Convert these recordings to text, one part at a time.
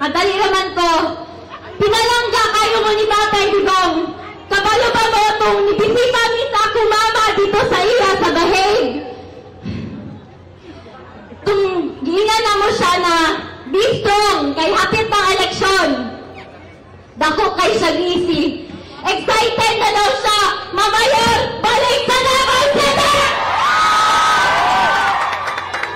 Madali naman ko. Pinalangga kayo mo ni Tatay Digong. Kabalo pa mo itong nibisita sa akong mama dito sa iya sa Bahig. Kung giingan na mo siya na be strong kay hapit ng eleksyon. Dako kay siya gisi. Excited na daw siya. Mamayor, balik sa Davao City!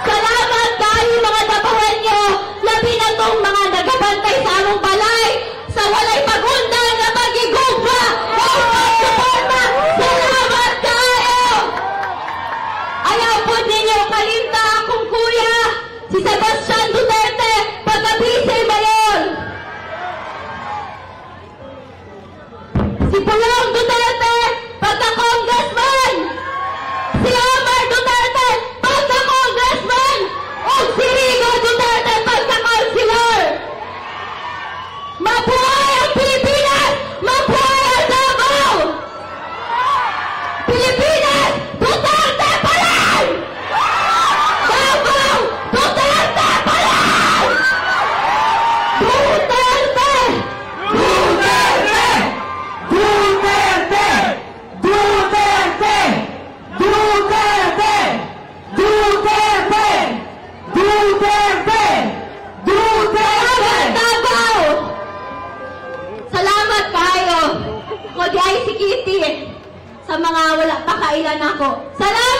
Salamat kayo mga dabawan nyo. Labi na tong mga nagabantay sa among balay. Sa walay pagunda na magigugma. Suporta! Salamat kayo! Ayaw po ninyo kalinta akong kuya. Si Sebastian Duterte, pagka-vice mayor. Si Pulong Duterte, pagka-congressman. Si Omar Duterte, pagka-congressman. O si Rigo Duterte, pagka-councilor. Mabuhay ang Pilipinas! Mabuhay ang Davao! Pilipinas, Duterte pa rin! Davao, Duterte pa rin! Duterte! Duterte! Duterte! Duterte! Duterte! Duterte! Duterte! Duterte! Davao! Salamat kayo. Ko di ay si Kitty. Sa mga wala pa kailan ako. Salamat!